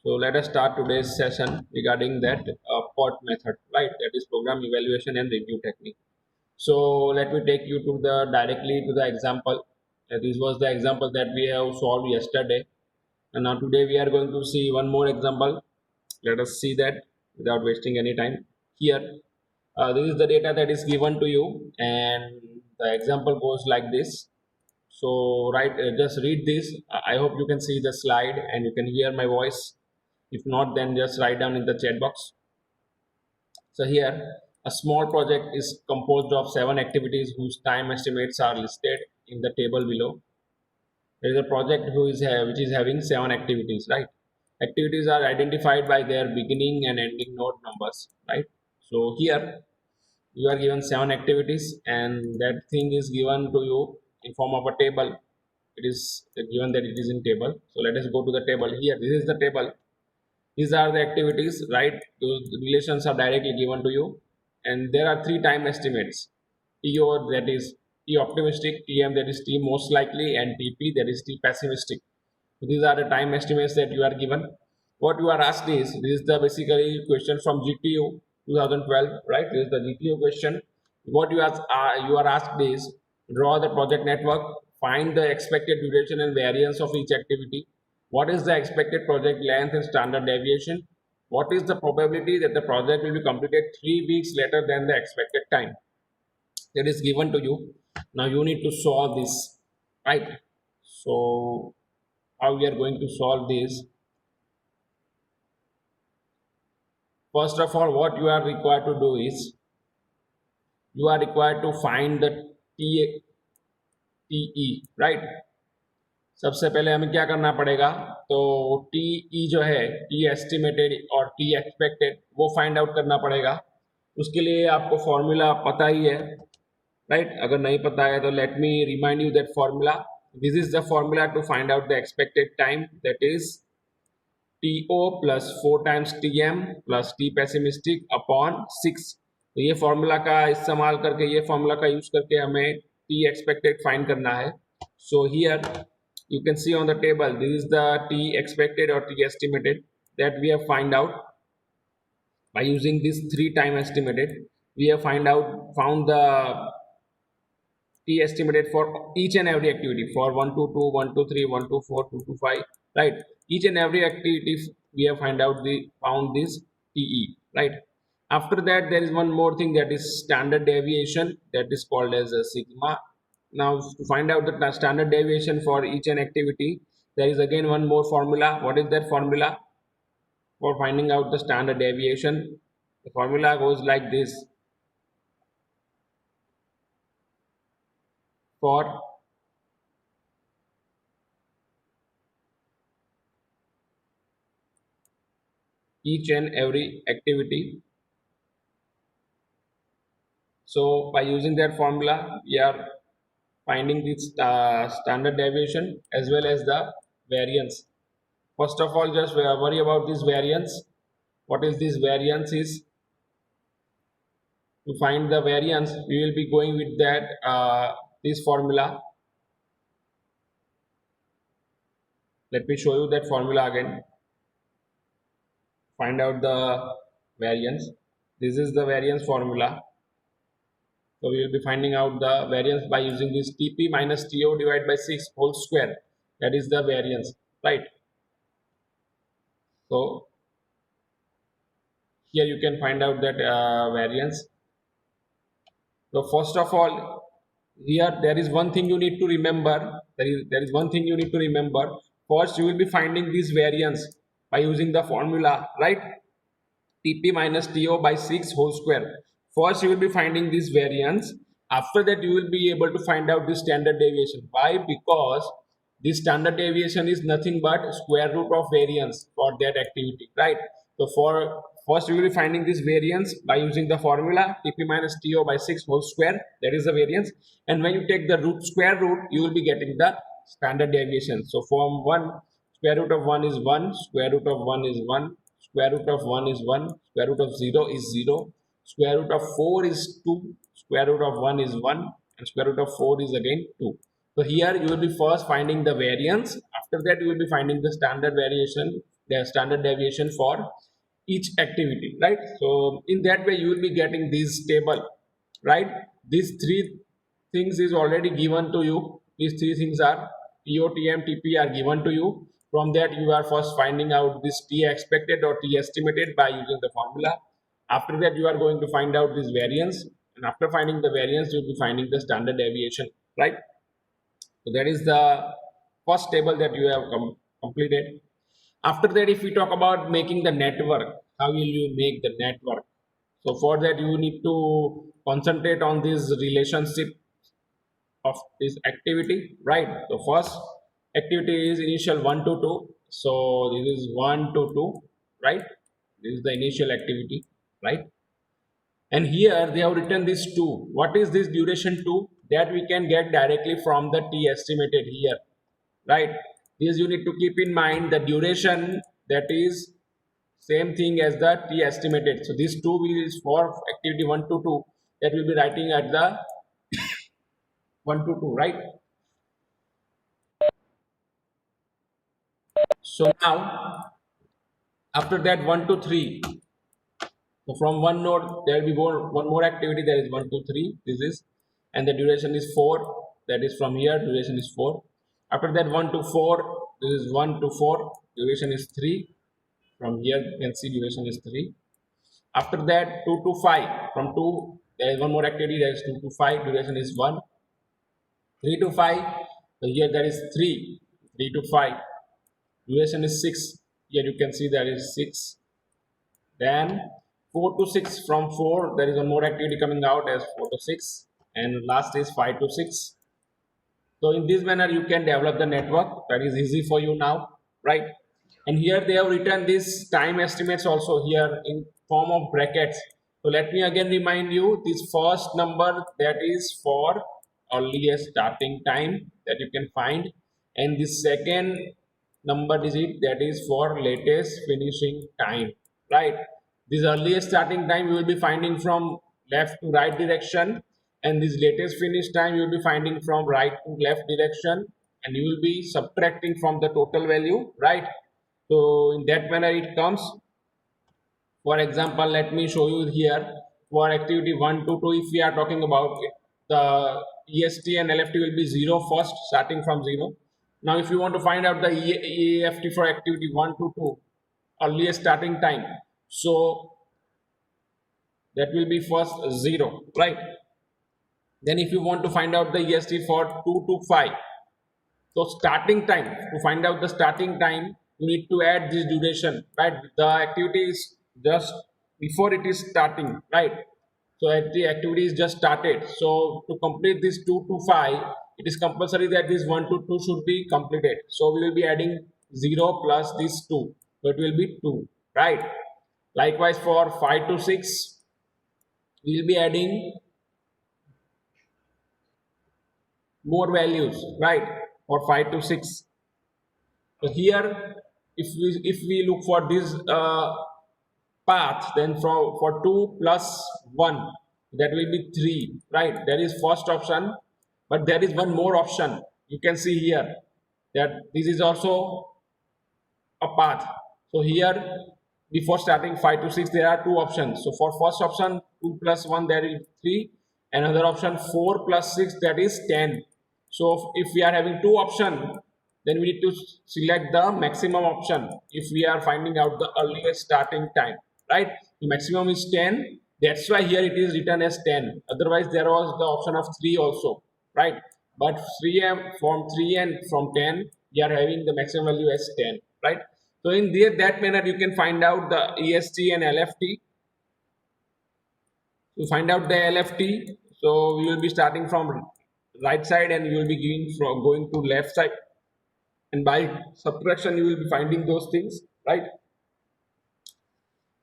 So let us start today's session regarding that POT method, right? That is program evaluation and review technique. So let me take you to the directly to the example. This was the example that we have solved yesterday, and now today we are going to see one more example. Let us see that without wasting any time. Here, this is the data that is given to you, and the example goes like this. So right, just read this. I hope you can see the slide and you can hear my voice. If not, then just write down in the chat box. So here, a small project is composed of 7 activities whose time estimates are listed in the table below. There is a project which is having 7 activities, right? Activities are identified by their beginning and ending node numbers, right? So here you are given 7 activities, and that thing is given to you in form of a table. It is given that it is in table. So let us go to the table. Here, this is the table. These are the activities, right? Those relations are directly given to you, and there are 3 time estimates: TO, that is T optimistic; TM, that is T most likely; and TP, that is T pessimistic. So these are the time estimates that you are given. What you are asked is, this is the basically question from GTU 2012, right? This is the GTU question. What you are asked is, draw the project network, find the expected duration and variance of each activity. What is the expected project length and standard deviation? What is the probability that the project will be completed 3 weeks later than the expected time? That is given to you. Now you need to solve this, right? So how we are going to solve this? First of all, what you are required to do is, you are required to find the TE, right? सबसे पहले हमें क्या करना पड़ेगा? तो TE जो है, T estimated और T एक्सपेक्टेड, वो फाइंड आउट करना पड़ेगा. उसके लिए आपको फॉर्मूला पता ही है, राइट? अगर नहीं पता है तो let me remind you that formula. This is the formula to find out the expected time, that is TO plus 4 times TM plus T pessimistic upon 6. तो ये फॉर्मूला का इस्तेमाल करके, ये फॉर्मूला का यूज करके हमें T एक्सपेक्टेड फाइंड करना है. So here you can see on the table, this is the T expected or T estimated that we have find out by using this 3 time estimated. We have found the T estimated for each and every activity, for 1 to 2, 1 to 3, 1 to 4, 2 to 5, right? Each and every activity we have found this TE, right? After that, there is one more thing, that is standard deviation, that is called as a sigma. Now to find out the standard deviation for each and activity, there is again one more formula. What is that formula for finding out the standard deviation? The formula goes like this: for each and every activity. So by using that formula, we are finding this standard deviation as well as the variance. First of all, just worry about this variance. What is this variance is? To find the variance, we will be going with that this formula. Let me show you that formula again. Find out the variance. This is the variance formula. So we will be finding out the variance by using this TP minus TO divided by 6 whole square. That is the variance, right? So here you can find out that variance. So first of all, here there is one thing you need to remember. There is one thing you need to remember. First, you will be finding this variance by using the formula, right? TP minus TO by 6 whole square. First, you will be finding this variance. After that, you will be able to find out the standard deviation. Why? Because this standard deviation is nothing but square root of variance for that activity, right? So for first, you will be finding this variance by using the formula TP minus TO by 6 whole square. That is the variance. And when you take the square root, you will be getting the standard deviation. So from 1, square root of 1 is 1, square root of 1 is 1, square root of 1 is 1, square root of 0 is 0, square root of 4 is 2, square root of 1 is 1, and square root of 4 is again 2. So here you will be first finding the variance. After that, you will be finding the standard variation the standard deviation for each activity, right? So in that way you will be getting this table, right? These three things is already given to you. These three things are TOTM, TP are given to you. From that you are first finding out this T expected or T estimated by using the formula. After that you are going to find out this variance, and after finding the variance you will be finding the standard deviation, right? So that is the first table that you have completed. After that, if we talk about making the network, how will you make the network? So for that you need to concentrate on this relationship of this activity, right? So first activity is initial 1 to 2. So this is 1 to 2, right? This is the initial activity, right? And here they have written this 2. What is this duration 2? That we can get directly from the T estimated here, right? This you need to keep in mind, the duration that is same thing as the T estimated. So this 2 is for activity 1 to 2, that will be writing at the 1 to 2, right? So now after that 1 to 3, so from one node there will be one more activity, that is 1 to 3, this is, and the duration is 4, that is from here duration is 4. After that 1 to 4, this is 1 to 4, duration is 3, from here you can see duration is 3. After that 2 to 5, from 2 there is one more activity, that is 2 to 5, duration is 1. 3 to 5, so here there is 3, 3 to 5, duration is 6, here you can see that is 6. Then 4 to 6, from 4 there is one more activity coming out as 4 to 6, and last is 5 to 6. So in this manner you can develop the network, that is easy for you now, right? And here they have written this time estimates also here in form of brackets. So let me again remind you, this first number that is for earliest starting time that you can find, and the second number digit that is for latest finishing time, right? This earliest starting time you will be finding from left to right direction, and this latest finish time you will be finding from right to left direction, and you will be subtracting from the total value, right? So in that manner it comes. For example, let me show you here for activity 1 to 2. If we are talking about it, the EST and LFT will be 0 first, starting from 0. Now if you want to find out the EFT for activity 1 to 2, earliest starting time, so that will be first 0, right? Then if you want to find out the EST for 2 to 5, so starting time, to find out the starting time, you need to add this duration, right? The activity is just before it is starting, right? So the activity is just started. So to complete this 2 to 5, it is compulsory that this 1 to 2 should be completed. So we will be adding 0 plus this 2. So it will be 2, right? Likewise for 5 to 6, we will be adding more values, right? For 5 to 6. So here, if we look for this path, then for 2 plus 1, that will be 3, right? That is first option, but there is one more option. You can see here that this is also a path. So here, before starting 5 to 6, there are two options. So for first option 2 plus 1, there is 3. Another option 4 plus 6, that is 10. So if we are having two options, then we need to select the maximum option if we are finding out the earliest starting time, right? The maximum is 10. That's why here it is written as 10. Otherwise there was the option of 3 also, right? But 3 and from 10 we are having the maximum value as 10, right? So in that manner you can find out the EST and LFT. To find out the LFT, so we will be starting from right side and we will be going to left side, and by subtraction you will be finding those things, right?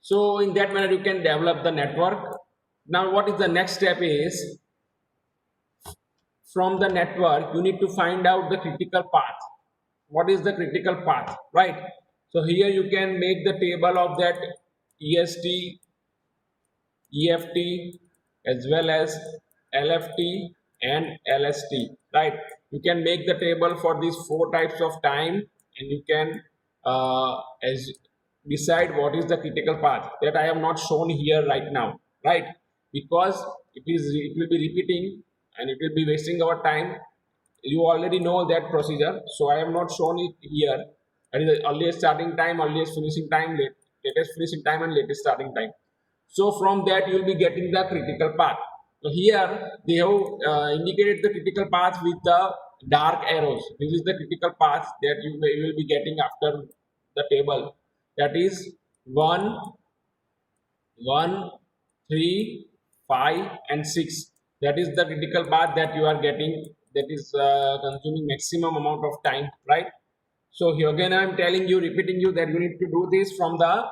So in that manner you can develop the network. Now what is the next step is, from the network you need to find out the critical path. What is the critical path, right? So here you can make the table of that EST, EFT, as well as LFT and LST, right? You can make the table for these four types of time, and you can as decide what is the critical path, that I have not shown here right now, right? Because it will be repeating and it will be wasting our time. You already know that procedure, so I have not shown it here. That is the earliest starting time, earliest finishing time, latest finishing time, and latest starting time. So from that you will be getting the critical path. So here they have indicated the critical path with the dark arrows. This is the critical path that you will be getting after the table. That is 1, 1, 3, 5, and 6. That is the critical path that you are getting. That is consuming maximum amount of time, right? So here again I am telling you, repeating you, that you need to do this from the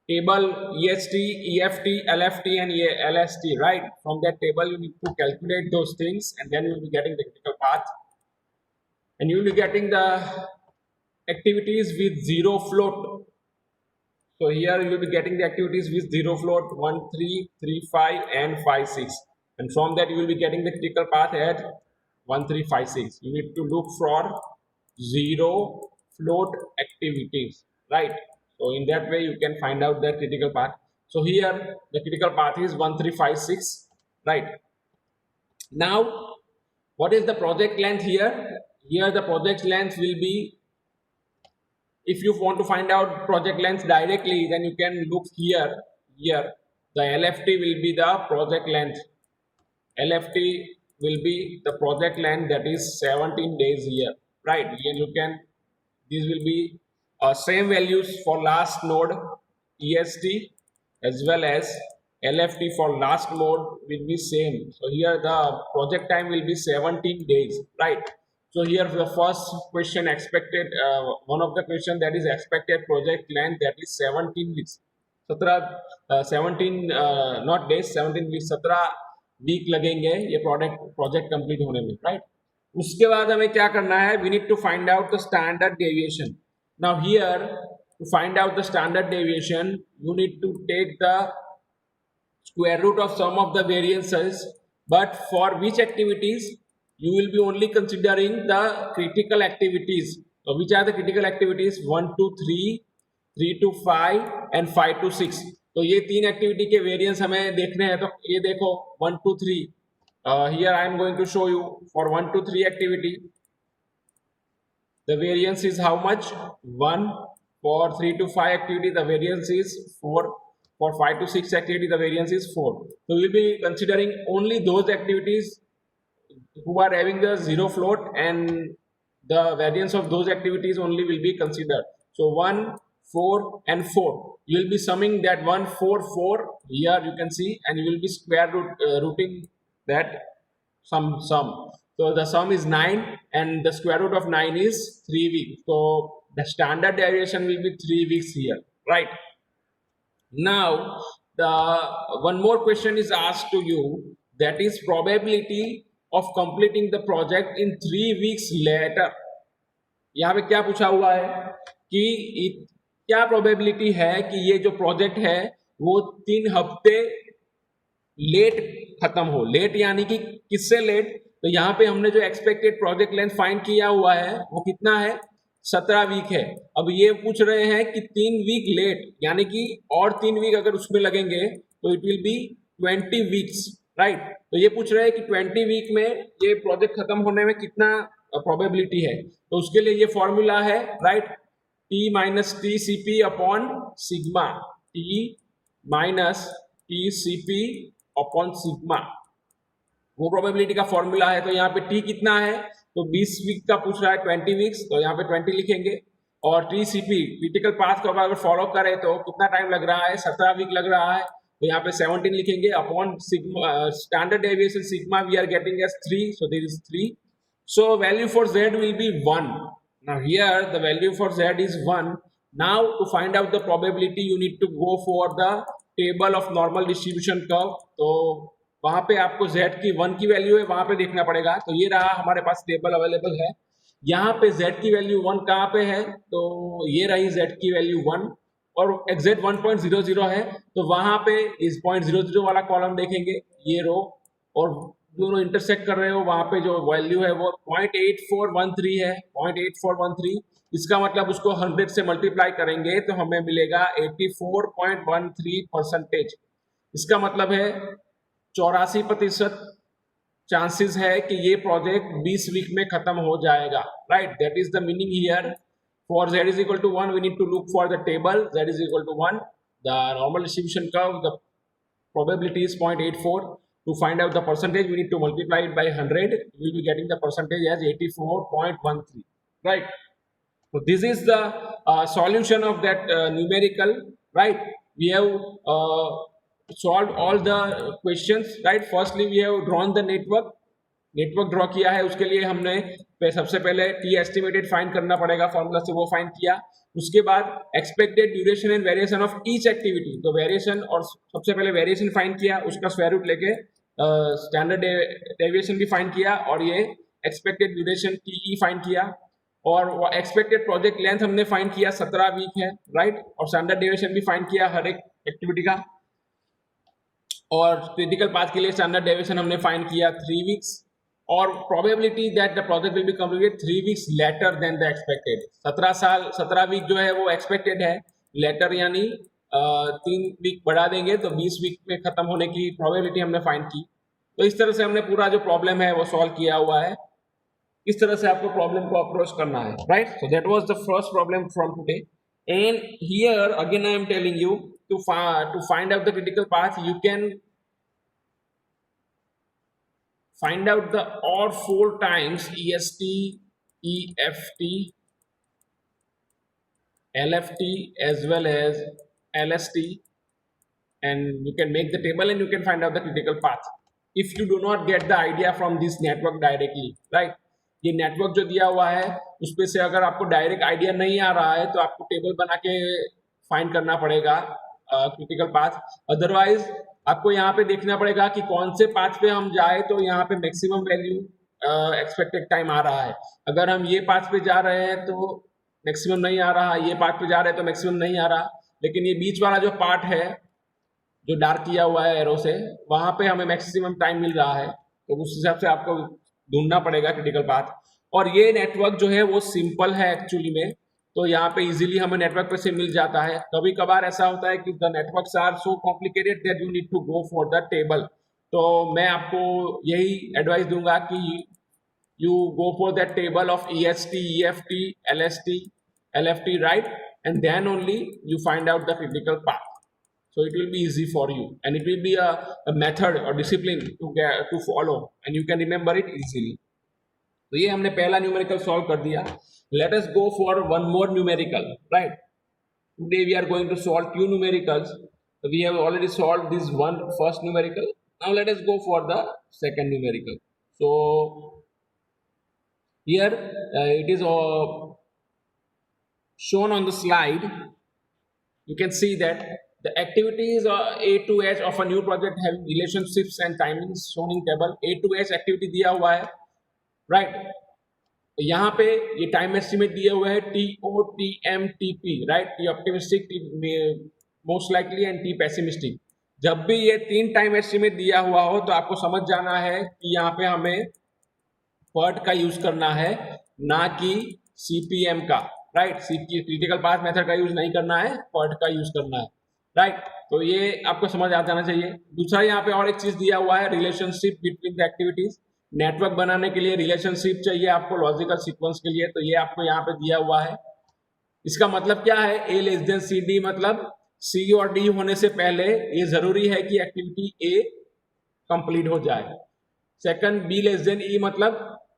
table EST, EFT, LFT, and LST, right? From that table you need to calculate those things, and then you will be getting the critical path, and you will be getting the activities with zero float. So here you will be getting the activities with zero float 1, 3, 3, 5, and 5, 6. And from that you will be getting the critical path at 1, 3, 5, 6. You need to look for zero float activities, right? So in that way you can find out the critical path. So here the critical path is 1, 3, 5, 6, right? Now what is the project length here? Here the project length will be, if you want to find out project length directly, then you can look here. Here the LFT will be the project length. LFT will be the project length, that is 17 days here, right? And you can, these will be same values for last node EST as well as LFT for last node will be same. So here the project time will be 17 days, right? So here the first question expected, one of the question that is expected project length, that is 17 weeks. 17 not days, 17 weeks, 17 week लगेंगे ये project complete होने में, right? उसके बाद हमें क्या करना है, we need to find out the standard deviation. Now here to find out the standard deviation you need to take the square root of sum of the variances, but for which activities you will be only considering the critical activities. So which are the critical activities? 1 to 3, 3 to 5, and 5 to 6. तो ये तीन activity के variance हमें देखने हैं. तो ये देखो 1 to 3, here I am going to show you for 1 to 3 activity the variance is how much? 1. For 3 to 5 activity the variance is 4. For 5 to 6 activity the variance is 4. So we will be considering only those activities who are having the zero float, and the variance of those activities only will be considered. So 1, 4, and 4. You will be summing that 1, 4, 4 here you can see, and you will be square rooting that sum. So the sum is 9, and the square root of 9 is 3 weeks. So the standard deviation will be 3 weeks here, right? Now the one more question is asked to you, that is probability of completing the project in 3 weeks later. यहाँ पे क्या पूछा हुआ है कि क्या probability है कि ये जो प्रोजेक्ट है वो 3 हफ्ते लेट खत्म हो. लेट यानी कि किससे लेट? तो यहाँ पे हमने जो एक्सपेक्टेड प्रोजेक्ट लेंथ फाइंड किया हुआ है वो कितना है? 17 वीक है. अब ये पूछ रहे हैं कि 3 वीक लेट, यानी कि और 3 वीक अगर उसमें लगेंगे तो it will be 20 weeks, right? तो ये पूछ रहे हैं कि 20 वीक में ये प्रोजेक्ट खत्म होने में कितना प्रोबेबिलिटी है. तो उसके लिए ये फॉर्मूला है, right? T minus TCP upon sigma. T minus TCP upon sigma वो प्रोबेबिलिटी का फॉर्मूला है. तो यहाँ पे T कितना है? तो 20 वीक का पूछ रहा है, 20 वीक्स, तो यहाँ पे 20 लिखेंगे. और TCP क्रिटिकल पाथ को अगर फॉलो करें तो कितना टाइम लग रहा है? 17 वीक लग रहा है. तो यहाँ पे 17 लिखेंगे upon sigma, standard deviation sigma we are getting as 3, so there is 3. So value for Z will be 1. Now here the value for Z is 1. Now to find out the probability you need to go for the table of normal distribution curve. तो वहां पे आपको Z की 1 की value है, वहां पे देखना पड़ेगा. तो ये रहा हमारे पास टेबल अवेलेबल है. यहाँ पे Z की वैल्यू 1 कहाँ पे है? तो ये रही Z की वैल्यू 1 और एग्जैक्ट 1.00 है. तो वहां पे इस 0.00 वाला कॉलम देखेंगे, ये रो और दोनों इंटरसेक्ट कर रहे हो, वहां पे जो वैल्यू है वो 0.8413 है. 0.8413 इसका मतलब उसको 100 से मल्टीप्लाई करेंगे तो हमें मिलेगा 84.13%। इसका मतलब है 84% चांसेस है कि ये प्रोजेक्ट 20 वीक में खत्म हो जाएगा, right. That is the meaning here. For z is equal to 1 we need to look for the table z is equal to 1, the normal distribution curve, the probability is 0.84. To find out the percentage we need to multiply it by 100. We will be getting the percentage as 84.13, right. So this is the solution of that numerical, right. We have solved all the questions, right. Firstly we have drawn the network draw किया है। उसके लिए हमने सबसे पहले T estimated find करना पड़ेगा, formula से वो फाइंड किया। उसके बाद expected duration and variation of each activity, तो वेरिएशन और सबसे पहले वेरिएशन फाइंड किया, उसका स्क्वायर रूट लेके स्टैंडर्ड डेविएशन भी फाइंड किया, और ये एक्सपेक्टेड ड्यूरेशन टी फाइंड किया, और एक्सपेक्टेड प्रोजेक्ट लेंथ हमने फाइंड किया 17 वीक है, राइट। और स्टैंडर्ड डेविएशन भी फाइंड किया हर एक एक्टिविटी का, और क्रिटिकल पाथ के लिए स्टैंडर्ड डेविएशन हमने फाइंड किया 3 वीक्स, और probability that the project will be completed 3 weeks later than the expected। 17 week जो है वो expected है, later यानी 3 वीक बढ़ा देंगे तो 20 वीक में खत्म होने की probability हमने फाइंड की। तो इस तरह से हमने पूरा जो प्रॉब्लम है वो सॉल्व किया हुआ है। इस तरह से आपको प्रॉब्लम को अप्रोच करना है, right. So that was the first problem from today, and here again I am telling you to find out the critical path you can find out the odd 4 times EST, EFT, LFT as well as LST, and you can make the table and you can find out the critical path if you do not get the idea from this network directly, right। ये network जो दिया हुआ है उस पे से अगर आपको डायरेक्ट आइडिया नहीं आ रहा है तो आपको टेबल बना के फाइंड करना पड़ेगा क्रिटिकल पाथ। अदरवाइज आपको यहाँ पे देखना पड़ेगा कि कौन से पाथ पे हम जाए तो यहाँ पे मैक्सिमम वैल्यू एक्सपेक्टेड टाइम आ रहा है। अगर हम ये पाथ पे जा रहे हैं तो मैक्सिमम नहीं आ रहा, ये पाथ पे जा रहे हैं तो मैक्सिमम नहीं आ रहा, लेकिन ये बीच वाला जो पार्ट है जो डार्क किया हुआ है एरो से, वहां पे हमें मैक्सिमम टाइम मिल रहा है, तो उस हिसाब से आपको ढूंढना पड़ेगा क्रिटिकल पाथ। और ये नेटवर्क जो है वो सिंपल है एक्चुअली में, तो यहाँ पे इजीली हमें नेटवर्क पे से मिल जाता है। कभी कभार ऐसा होता है कि the networks are so complicated that you need to go for the table, तो मैं आपको यही एडवाइस दूंगा कि you go for that table of EST, EFT, LST, LFT, right, and then only you find out the critical path, so it will be easy for you and it will be a method or discipline to follow and you can remember it easily। तो ये हमने पहला numerical solve कर दिया। Let us go for one more numerical, right? Today we are going to solve 2 numericals. So we have already solved this one first numerical. Now let us go for the second numerical. So here it is shown on the slide. You can see that the activities A to H of a new project having relationships and timings shown in table। A to H activity दिया हुआ है, right? यहाँ पे ये time estimate दिए हुए हैं TOTM/TP, right. T optimistic, most likely and T pessimistic. जब भी ये 3 टाइम एस्टिमेट दिया हुआ हो तो आपको समझ जाना है कि यहाँ पे हमें PERT का यूज करना है, ना कि CPM का, राइट। क्रिटिकल पाथ मेथड का यूज नहीं करना है, PERT का यूज करना है, राइट। तो ये आपको समझ आ जाना चाहिए। दूसरा यहाँ पे और एक चीज दिया हुआ है, relationship between the activities. Network बनाने के लिए रिलेशनशिप चाहिए आपको लॉजिकल सीक्वेंस के लिए, तो ये आपको यहाँ पे दिया हुआ है। इसका मतलब क्या है, A लेस देन CD, मतलब C और D होने से पहले ये जरूरी है कि एक्टिविटी A कंप्लीट हो जाए। Second, B less than E, मतलब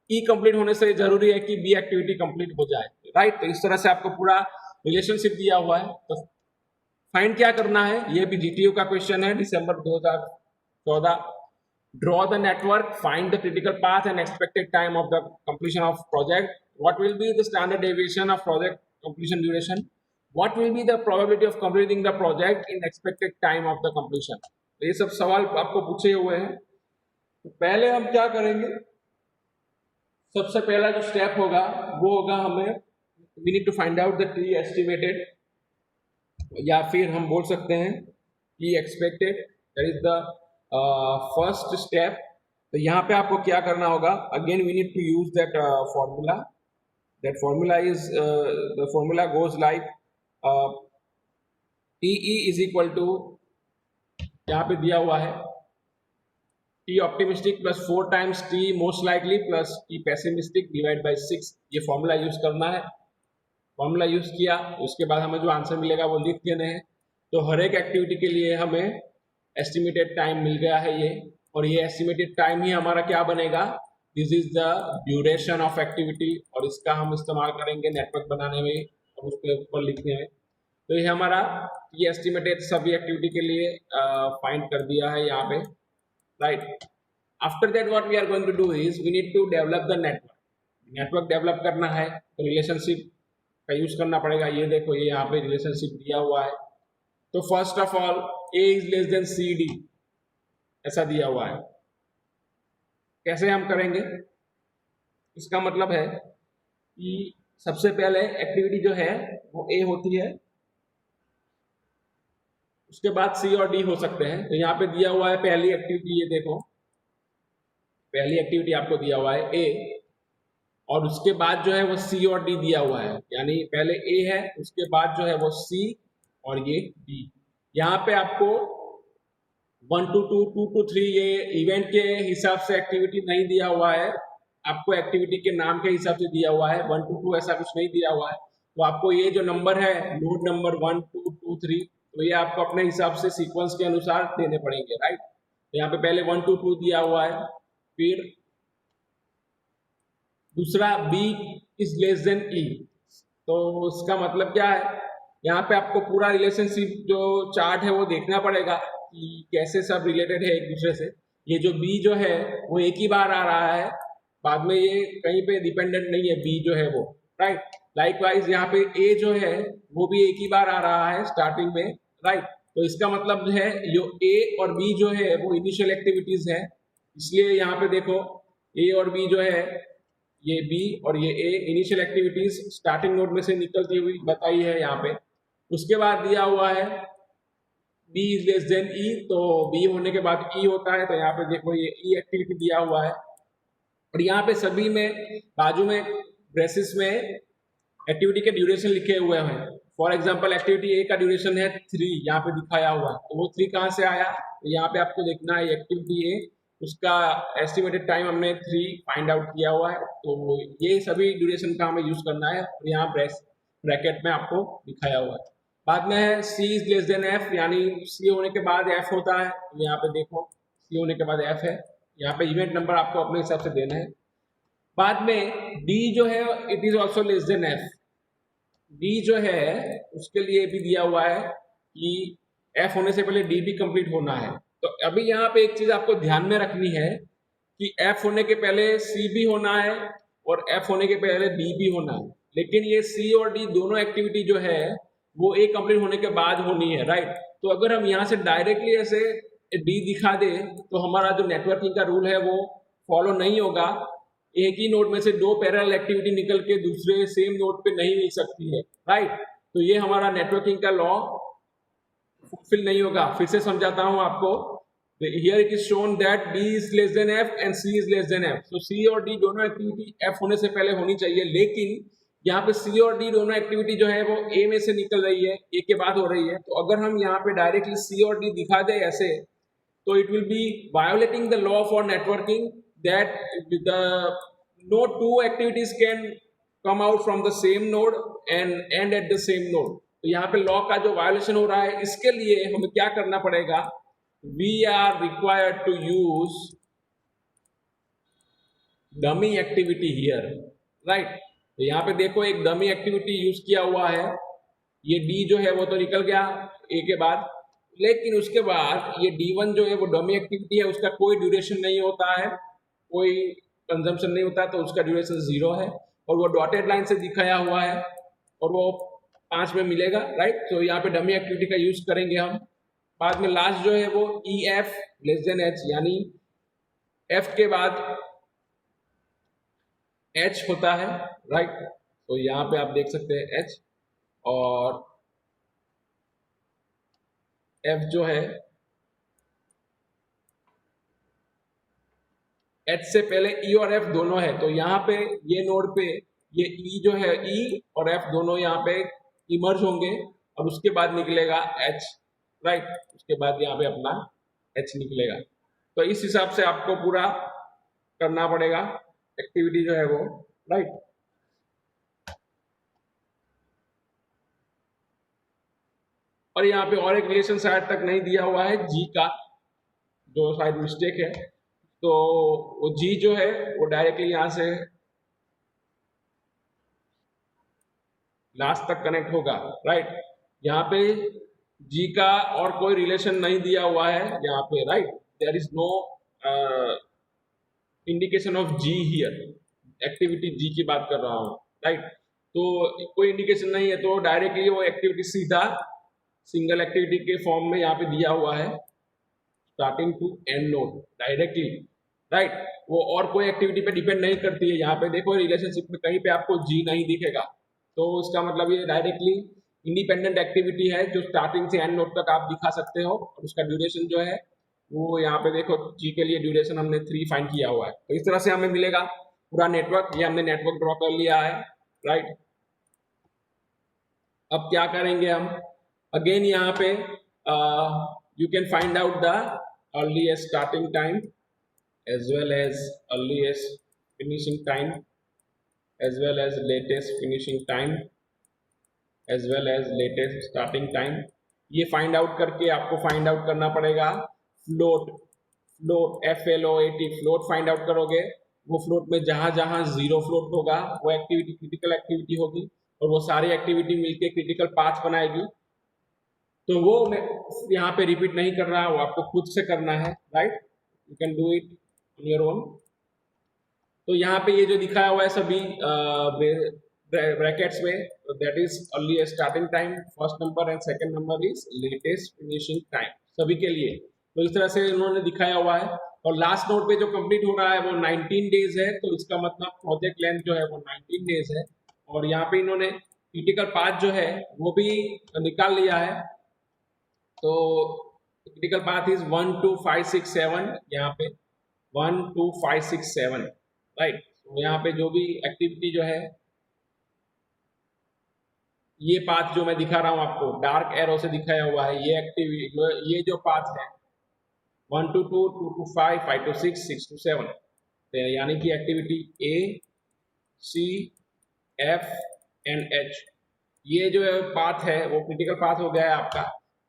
E कंप्लीट होने से जरूरी है कि B एक्टिविटी कंप्लीट हो जाए, राइट। तो इस तरह से आपको पूरा रिलेशनशिप दिया हुआ है। तो फाइंड क्या करना है, ये भी GTU का क्वेश्चन है, दिसंबर 2014। Draw the network, find the critical path and expected time of the completion of project. What will be the standard deviation of project completion duration? What will be the probability of completing the project in expected time of the completion? तो ये सब सवाल आपको पूछे हुए हैं। तो पहले हम क्या करेंगे, सबसे पहला जो स्टेप होगा वो होगा हमें we need to find out the T estimated, या फिर हम बोल सकते हैं T expected, that is the first step. तो यहाँ पे आपको क्या करना होगा, again we need to use that formula That formula is the formula goes like TE is equal to, यहाँ पे दिया हुआ है T optimistic plus 4 times T most likely plus T pessimistic divided by 6. ये फॉर्मूला यूज करना है। Formula use किया उसके बाद हमें जो आंसर मिलेगा वो लिख देने हैं। तो हर एक एक्टिविटी के लिए हमें एस्टिमेटेड टाइम मिल गया है ये, और ये एस्टिमेटेड टाइम ही हमारा क्या बनेगा, this is the duration of activity, और इसका हम इस्तेमाल करेंगे नेटवर्क बनाने में और उसके ऊपर लिखने में। तो ये हमारा ये एस्टिमेटेड सभी एक्टिविटी के लिए फाइंड कर दिया है यहाँ पे, right. After that what we are going to do is we need to develop the network develop करना है, तो रिलेशनशिप का यूज करना पड़ेगा। ये देखो ये यहाँ पे रिलेशनशिप दिया हुआ है। तो first of all A is less than C D ऐसा दिया हुआ है। कैसे हम करेंगे, इसका मतलब है कि सबसे पहले एक्टिविटी जो है वो ए होती है, उसके बाद सी और डी हो सकते हैं। तो यहाँ पे दिया हुआ है पहली एक्टिविटी, ये देखो पहली एक्टिविटी आपको दिया हुआ है ए, और उसके बाद जो है वो सी और डी दिया हुआ है, यानी पहले ए है उसके बाद जो है वो सी और ये डी। यहाँ पे आपको 1 to 2, 2 to 3 ये इवेंट के हिसाब से एक्टिविटी नहीं दिया हुआ है, आपको एक्टिविटी के नाम के हिसाब से दिया हुआ है। 1 to 2 ऐसा कुछ नहीं दिया हुआ है। तो आपको ये जो नंबर है नोड नंबर 1 2 2 3, तो ये आपको अपने हिसाब से सीक्वेंस के अनुसार देने पड़ेंगे, राइट। तो यहाँ पे पहले 1 to 2 दिया हुआ है, फिर दूसरा बी इज लेस देन ई। तो इसका मतलब क्या है, यहाँ पे आपको पूरा रिलेशनशिप जो चार्ट है वो देखना पड़ेगा कि कैसे सब रिलेटेड है एक दूसरे से। ये जो बी जो है वो एक ही बार आ रहा है, बाद में ये कहीं पे डिपेंडेंट नहीं है बी जो है वो, राइट। लाइकवाइज यहाँ पे ए जो है वो भी एक ही बार आ रहा है स्टार्टिंग में, राइट। तो इसका मतलब है जो ए और बी जो है वो इनिशियल एक्टिविटीज है, इसलिए यहाँ पे देखो ए और बी जो है, ये बी और ये ए इनिशियल एक्टिविटीज स्टार्टिंग नोड में से निकलती हुई बताई है यहाँ पे। उसके बाद दिया हुआ है बी इज लेस देन ई, तो बी होने के बाद ई होता है। तो यहाँ पे देखो ये ई एक्टिविटी दिया हुआ है, और यहाँ पे सभी में बाजू में ब्रेसेस में एक्टिविटी के ड्यूरेशन लिखे हुए हैं। फॉर एग्जांपल एक्टिविटी ए का ड्यूरेशन है 3, यहाँ पे दिखाया हुआ है। तो वो 3 कहाँ से आया, तो यहाँ पे आपको देखना है एक्टिविटी ए, उसका एस्टिमेटेड टाइम हमने 3 फाइंड आउट किया हुआ है। तो ये सभी ड्यूरेशन का हमें यूज करना है, और यहाँ ब्रैकेट में आपको दिखाया हुआ है। बाद में है सी इज लेस देन एफ, यानी सी होने के बाद एफ होता है। तो यहाँ पे देखो सी होने के बाद एफ है, यहाँ पे इवेंट नंबर आपको अपने हिसाब से देना है। बाद में डी जो है it is also less than F, D जो है उसके लिए भी दिया हुआ है कि एफ होने से पहले डी भी कंप्लीट होना है। तो अभी यहाँ पे एक चीज आपको ध्यान में रखनी है कि एफ होने के पहले सी भी होना है और एफ होने के पहले डी भी होना है, लेकिन ये सी और डी दोनों एक्टिविटी जो है वो ए कंप्लीट होने के बाद होनी है, राइट। तो अगर हम यहाँ से डायरेक्टली ऐसे डी दिखा दे तो हमारा जो नेटवर्किंग का रूल है वो फॉलो नहीं होगा। एक ही नोड में से 2 पैरेलल एक्टिविटी निकल के दूसरे सेम नोड पे नहीं मिल सकती है, राइट। तो ये हमारा नेटवर्किंग का लॉ फुलफिल नहीं होगा। फिर से समझाता हूँ आपको। Here it is shown that D is less than F and C is less than F. तो सी और डी दोनों एक्टिविटी एफ होने से पहले होनी चाहिए, लेकिन यहाँ पे सी और डी दोनों एक्टिविटी जो है वो ए में से निकल रही है, ए के बाद हो रही है। तो अगर हम यहाँ पे डायरेक्टली सी और डी दिखा दे ऐसे, तो it will be violating the law for networking that the no two activities can come out from the same node and end at the same node। तो यहाँ पे लॉ का जो वायोलेशन हो रहा है, इसके लिए हमें क्या करना पड़ेगा, we are required to use dummy activity here, right. तो यहाँ पे देखो एक डमी एक्टिविटी यूज किया हुआ है, ये डी जो है वो तो निकल गया ए के बाद, लेकिन उसके बाद ये D1 जो है वो डमी एक्टिविटी है, उसका कोई ड्यूरेशन नहीं होता है, कोई कंजम्पशन नहीं होता, तो उसका ड्यूरेशन 0 है, और वो डॉटेड लाइन से दिखाया हुआ है, और वो 5 में मिलेगा, राइट। तो यहाँ पे डमी एक्टिविटी का यूज करेंगे हम। बाद में लास्ट जो है वो E F less than H, यानी एफ के बाद एच होता है, राइट। तो यहाँ पे आप देख सकते हैं एच, और एफ जो है एच से पहले ई और एफ दोनों है। तो यहाँ पे ये नोड पे ये ई जो है, ई और एफ दोनों यहाँ पे इमर्ज होंगे और उसके बाद निकलेगा एच, राइट। उसके बाद यहाँ पे अपना एच निकलेगा। तो इस हिसाब से आपको पूरा करना पड़ेगा एक्टिविटी जो है वो, राइट। और यहाँ पे और एक रिलेशन शायद तक नहीं दिया हुआ है जी का, जो शायद मिस्टेक है। तो वो जी जो है वो डायरेक्टली यहाँ से लास्ट तक कनेक्ट होगा, राइट। यहाँ पे जी का और कोई रिलेशन नहीं दिया हुआ है यहाँ पे, right. There is no indication of G here, activity G की बात कर रहा हूँ, राइट। तो कोई इंडिकेशन नहीं है, तो डायरेक्टली वो एक्टिविटी सीधा सिंगल एक्टिविटी के फॉर्म में यहाँ पे दिया हुआ है, starting to end node directly, right. वो और कोई एक्टिविटी पे डिपेंड नहीं करती है। यहाँ पे देखो रिलेशनशिप में कहीं पे आपको जी नहीं दिखेगा, तो इसका मतलब ये डायरेक्टली इंडिपेंडेंट एक्टिविटी है जो स्टार्टिंग से एंड नोड तक आप दिखा सकते हो। और उसका ड्यूरेशन जो है वो यहाँ पे देखो जी के लिए ड्यूरेशन हमने 3 फाइंड किया हुआ है। तो इस तरह से हमें मिलेगा पूरा नेटवर्क। ये हमने नेटवर्क ड्रॉ कर लिया है, राइट। अब क्या करेंगे हम, अगेन यहाँ पे you can find out the earliest starting time as well as earliest finishing time as well as latest finishing time as well as latest starting time। ये फाइंड आउट करके आपको फाइंड आउट करना पड़ेगा float, float FLOAT, float find out करोगे। वो float में जहां जहां जीरो फ्लोट होगा वो एक्टिविटी क्रिटिकल एक्टिविटी होगी, और वो सारी एक्टिविटी मिलके क्रिटिकल पाथ बनाएगी। तो वो मैं यहाँ पे रिपीट नहीं कर रहा, वो आपको खुद से करना है, right. You can do it on your own. तो यहाँ पे ये जो दिखाया हुआ है सभी ब्रैकेट्स में, that is earliest starting time, first number, and second number is latest finishing time, सभी के लिए। तो इस तरह से इन्होंने दिखाया हुआ है। और लास्ट नोट पे जो कंप्लीट हो रहा है वो 19 डेज है, तो इसका मतलब प्रोजेक्ट लेंथ जो है वो 19 डेज है। और यहाँ पे इन्होंने क्रिटिकल पाथ जो है वो भी निकाल लिया है। तो क्रिटिकल पाथ इज 1 2 5 6 7, यहाँ पे 1 2 5 6 7, राइट। तो यहाँ पे जो भी एक्टिविटी जो है, ये पाथ जो मैं दिखा रहा हूँ आपको डार्क एरो से दिखाया हुआ है, ये एक्टिविटी, ये जो पाथ है 1 to 2, 2 to 5, 5 to 6, 6 to 7, यानी कि activity A, C, F and H, ये जो पाथ है वो क्रिटिकल पाथ हो गया है आपका।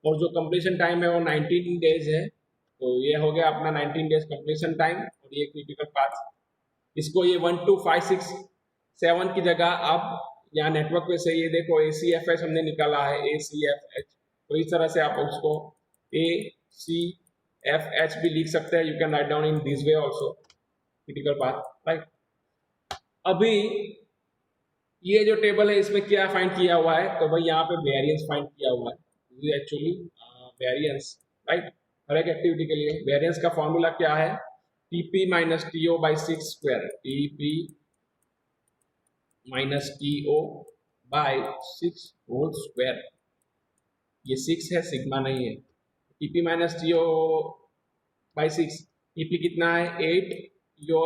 और जो कंप्लीशन टाइम है वो 19 डेज है, तो ये हो गया अपना 19 डेज कंप्लीशन टाइम। और ये क्रिटिकल पाथ, इसको ये 1 2 5 6 7 की जगह आप यहाँ नेटवर्क पे से ये देखो ACFH हमने निकाला है, ACFH। तो इस तरह से आप उसको ACFH भी लिख सकते हैं। You can write down in this way also critical path, right. अभी ये जो टेबल है इसमें क्या फाइंड किया हुआ है, तो भाई यहाँ पे वेरिएंस फाइंड किया हुआ है, एक्चुअली वेरिएंस, राइट। हर एक एक्टिविटी के लिए वेरिएंस का फॉर्मूला क्या है, TP minus TO by 6 square, TP minus TO by 6 whole square. ये 6 है, सिग्मा नहीं है। TP minus TO by 6, TP कितना है 8, TO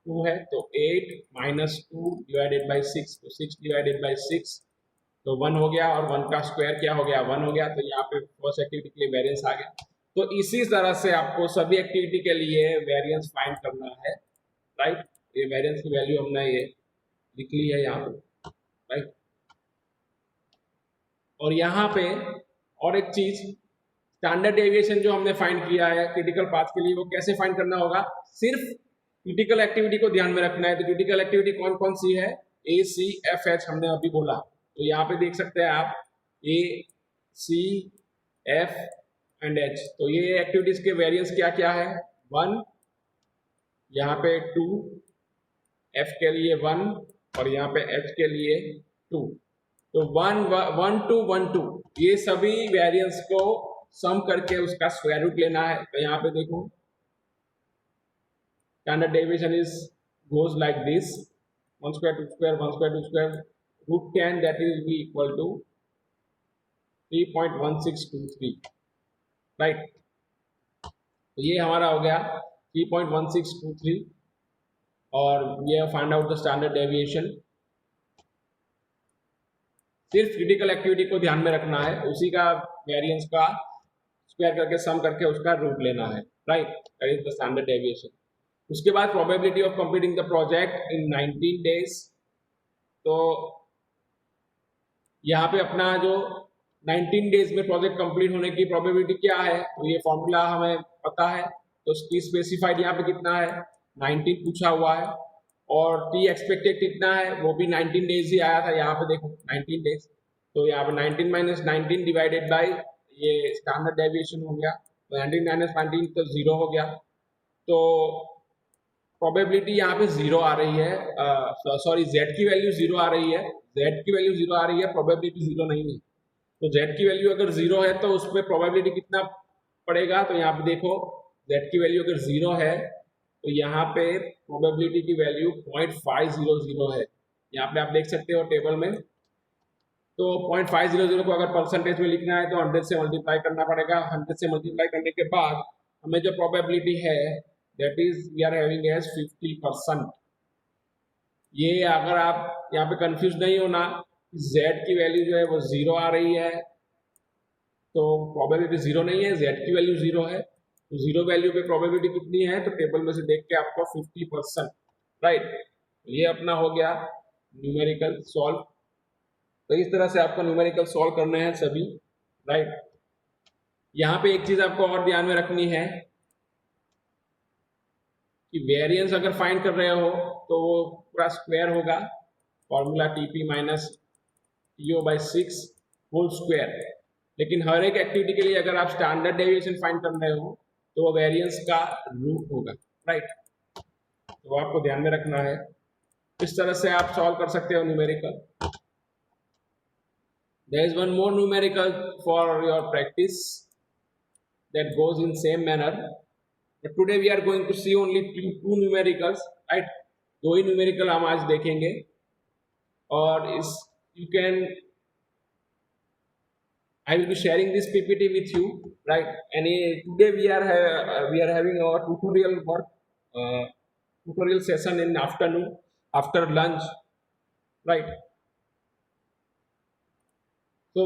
2 है, तो 8 माइनस 2 डिवाइडेड बाई 6, तो 6 डिवाइडेड बाई 6, तो 1 हो गया। और 1 का स्क्वायर क्या हो गया, 1 हो गया। तो यहाँ पे फर्स्ट एक्टिविटी के लिए वेरिएंस आ गया। तो इसी तरह से आपको सभी एक्टिविटी के लिए वेरिएंस फाइंड करना है, राइट। ये वेरिएंस की वैल्यू हमने ये लिख ली है यहाँ पे, राइट। और यहाँ पे और एक चीज, स्टैंडर्ड डेविएशन जो हमने फाइंड किया है क्रिटिकल पाथ के लिए, वो कैसे फाइंड करना होगा, सिर्फ क्रिटिकल एक्टिविटी को ध्यान में रखना है। तो क्रिटिकल एक्टिविटी कौन कौन सी है, ACFH हमने अभी बोला। तो यहाँ पे देख सकते हैं आप ACF एंड H। तो ये एक्टिविटीज के वेरिएंस क्या क्या है, 1, यहाँ पे 2, F के लिए 1, और यहाँ पे H के लिए 2। तो 1 1 2 1 2 ये सभी वेरिएंस को सम करके उसका स्क्वायर रूट लेना है। तो यहाँ पे देखो standard deviation is goes like this, 1 square 2 square 1 square 2 square root 10, that is be equal to 3.1623, right. तो ये हमारा हो गया 3.1623। और ये find out the standard deviation. सिर्फ क्रिटिकल एक्टिविटी को ध्यान में रखना है, उसी का वेरिएंस का स्क्वायर करके सम करके उसका रूट लेना है, right, that is the standard deviation. उसके बाद probability of completing the project in 19 days. तो यहाँ पे अपना जो 19 डेज में प्रोजेक्ट कंप्लीट होने की प्रोबेबिलिटी क्या है, तो ये फॉर्मूला हमें पता है, तो उसकी स्पेसिफाइड यहाँ पे कितना है, 19 पूछा हुआ है, और टी एक्सपेक्टेड कितना है, वो भी 19 डेज ही आया था, यहाँ पे देखो 19 डेज, तो यहाँ पे 19 माइनस 19 डिवाइडेड बाई ये स्टैंडर्ड डेविएशन हो गया, तो 19 माइनस 19 तो 0 हो गया, तो प्रोबेबिलिटी यहाँ पे 0 आ रही है, सॉरी जेड की वैल्यू 0 आ रही है, जेड की वैल्यू 0 आ रही है, प्रोबेबिलिटी 0 नहीं है। तो जेड की वैल्यू अगर 0 है तो उस पर प्रोबेबिलिटी कितना पड़ेगा, तो यहाँ पे देखो जेड की वैल्यू अगर 0 है तो यहाँ पे प्रोबेबिलिटी की वैल्यू 0.500 है, यहाँ पे आप देख सकते हो टेबल में। तो 0.500 को अगर परसेंटेज में लिखना है तो 100 से मल्टीप्लाई करना पड़ेगा, 100 से मल्टीप्लाई करने के बाद हमें जो प्रोबेबिलिटी है that is we are having as 50%। ये अगर आप यहाँ पे कंफ्यूज नहीं होना, z की वैल्यू जो है वो 0 आ रही है, तो प्रोबेबिलिटी 0 नहीं है, z की वैल्यू 0 है, तो 0 वैल्यू पे प्रोबेबिलिटी कितनी है, तो टेबल में से देख के आपको 50%, राइट। ये अपना हो गया न्यूमेरिकल सॉल्व। तो इस तरह से आपको न्यूमेरिकल सॉल्व करने हैं सभी, राइट। यहाँ पे एक चीज आपको और ध्यान में रखनी है कि वेरिएंस अगर फाइंड कर रहे हो तो वो पूरा स्क्वायर होगा, formula TP minus TO by 6 whole square. लेकिन हर एक एक्टिविटी के लिए अगर आप स्टैंडर्ड डेविएशन फाइंड कर रहे हो तो वो वेरिएंस का रूट होगा, राइट। तो आपको ध्यान में रखना है, इस तरह से आप सॉल्व कर सकते हो numerical. There is one more numerical for your practice that goes in same manner. But today we are going to see only two numericals, right? दो ही numerical हम आज देखेंगे, और इस you can I will be sharing this PPT with you, right? And today we are having our tutorial work, tutorial session in afternoon after lunch, right? So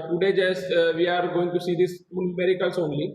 today just we are going to see these two numericals only.